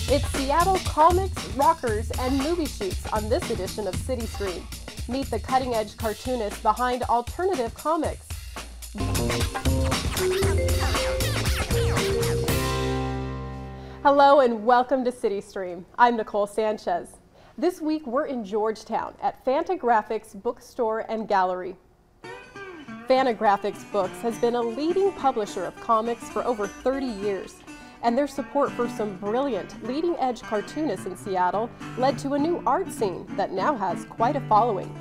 It's Seattle comics, rockers, and movie shoots on this edition of CityStream. Meet the cutting-edge cartoonists behind alternative comics. Hello and welcome to CityStream. I'm Nicole Sanchez. This week we're in Georgetown at Fantagraphics Bookstore and Gallery. Fantagraphics Books has been a leading publisher of comics for over 30 years, and their support for some brilliant leading-edge cartoonists in Seattle led to a new art scene that now has quite a following.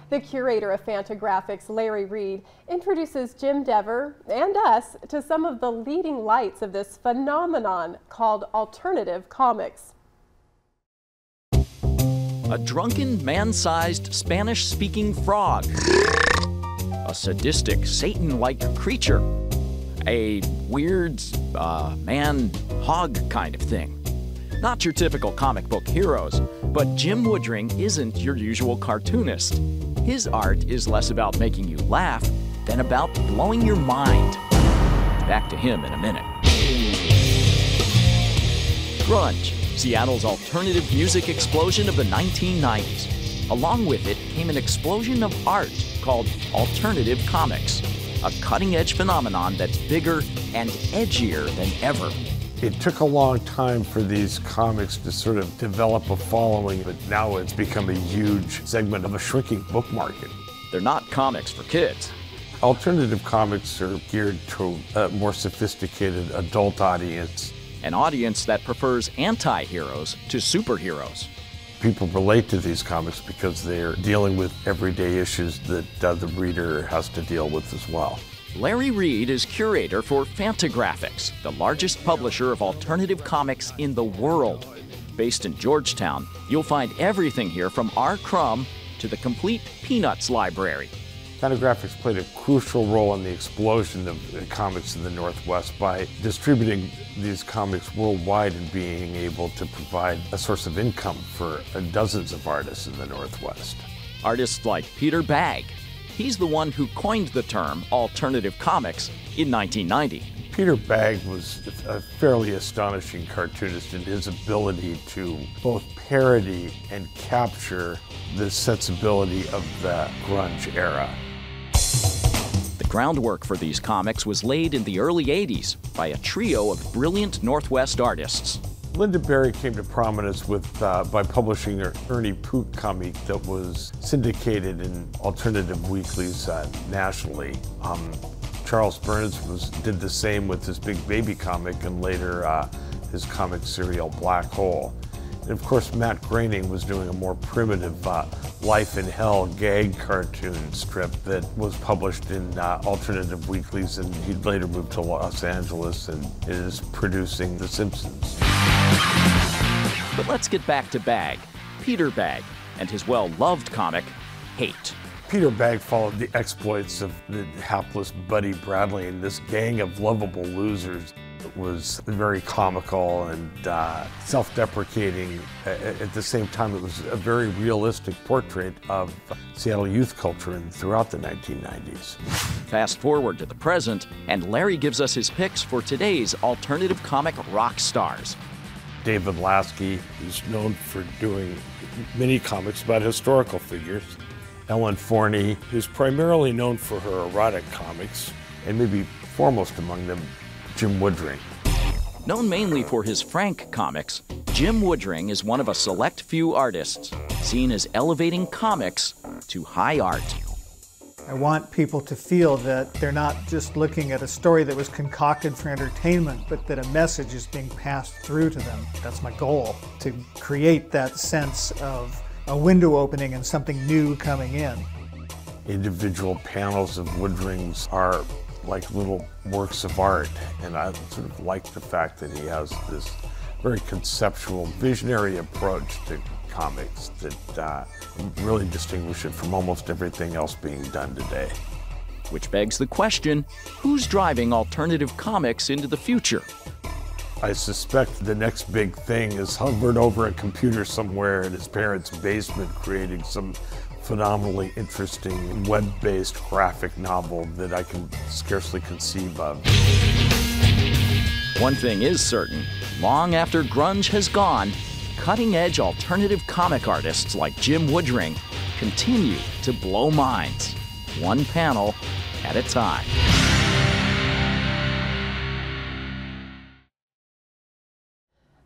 The curator of Fantagraphics, Larry Reed, introduces Jim Dever and us to some of the leading lights of this phenomenon called alternative comics. A drunken, man-sized, Spanish-speaking frog. A sadistic, Satan-like creature. A weird, man-hog kind of thing. Not your typical comic book heroes, but Jim Woodring isn't your usual cartoonist. His art is less about making you laugh than about blowing your mind. Back to him in a minute. Grunge, Seattle's alternative music explosion of the 1990s. Along with it came an explosion of art called alternative comics, a cutting-edge phenomenon that's bigger and edgier than ever. It took a long time for these comics to sort of develop a following, but now it's become a huge segment of a shrinking book market. They're not comics for kids. Alternative comics are geared to a more sophisticated adult audience. An audience that prefers anti-heroes to superheroes. People relate to these comics because they're dealing with everyday issues that the reader has to deal with as well. Larry Reed is curator for Fantagraphics, the largest publisher of alternative comics in the world. Based in Georgetown, you'll find everything here from R. Crumb to the complete Peanuts library. Fantagraphics played a crucial role in the explosion of comics in the Northwest by distributing these comics worldwide and being able to provide a source of income for dozens of artists in the Northwest. Artists like Peter Bagge. He's the one who coined the term alternative comics in 1990. Peter Bagge was a fairly astonishing cartoonist in his ability to both parody and capture the sensibility of the grunge era. The groundwork for these comics was laid in the early 80s by a trio of brilliant Northwest artists. Linda Berry came to prominence by publishing her Ernie Poot comic that was syndicated in alternative weeklies nationally. Charles Burns did the same with his Big Baby comic and later his comic serial Black Hole. And of course, Matt Groening was doing a more primitive Life in Hell gag cartoon strip that was published in alternative weeklies, and he later moved to Los Angeles and is producing The Simpsons. But let's get back to Bagge, Peter Bagge, and his well-loved comic, Hate. Peter Bagge followed the exploits of the hapless Buddy Bradley and this gang of lovable losers. It was very comical and self-deprecating. At the same time, it was a very realistic portrait of Seattle youth culture throughout the 1990s. Fast forward to the present, and Larry gives us his picks for today's alternative comic rock stars. David Lasky is known for doing mini comics about historical figures. Ellen Forney, who's primarily known for her erotic comics, and maybe foremost among them, Jim Woodring. Known mainly for his Frank comics, Jim Woodring is one of a select few artists seen as elevating comics to high art. I want people to feel that they're not just looking at a story that was concocted for entertainment, but that a message is being passed through to them. That's my goal, to create that sense of a window opening and something new coming in. Individual panels of Woodring's are like little works of art, and I sort of like the fact that he has this very conceptual, visionary approach to comics that really distinguish it from almost everything else being done today. Which begs the question, who's driving alternative comics into the future? I suspect the next big thing is hovered over a computer somewhere in his parents' basement, creating some phenomenally interesting web-based graphic novel that I can scarcely conceive of. One thing is certain, long after grunge has gone, cutting-edge alternative comic artists like Jim Woodring continue to blow minds, one panel at a time.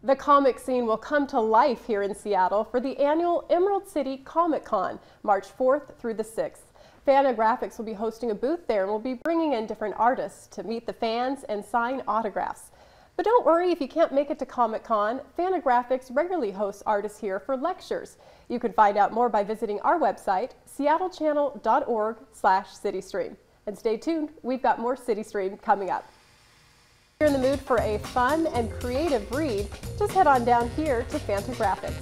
The comic scene will come to life here in Seattle for the annual Emerald City Comic Con, March 4th through the 6th. Fantagraphics will be hosting a booth there and will be bringing in different artists to meet the fans and sign autographs. But don't worry if you can't make it to Comic-Con. Fantagraphics regularly hosts artists here for lectures. You can find out more by visiting our website, seattlechannel.org/CityStream. And stay tuned, we've got more CityStream coming up. If you're in the mood for a fun and creative read, just head on down here to Fantagraphics.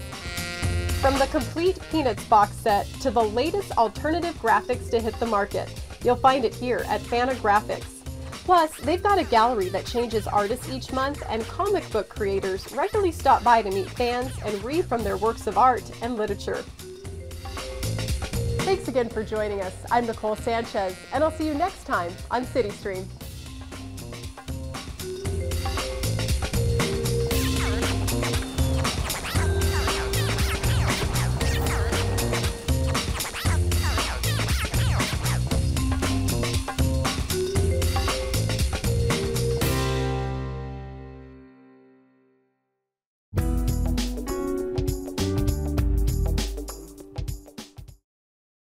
From the complete Peanuts box set to the latest alternative graphics to hit the market, you'll find it here at Fantagraphics. Plus, they've got a gallery that changes artists each month, and comic book creators regularly stop by to meet fans and read from their works of art and literature. Thanks again for joining us. I'm Nicole Sanchez, and I'll see you next time on CityStream.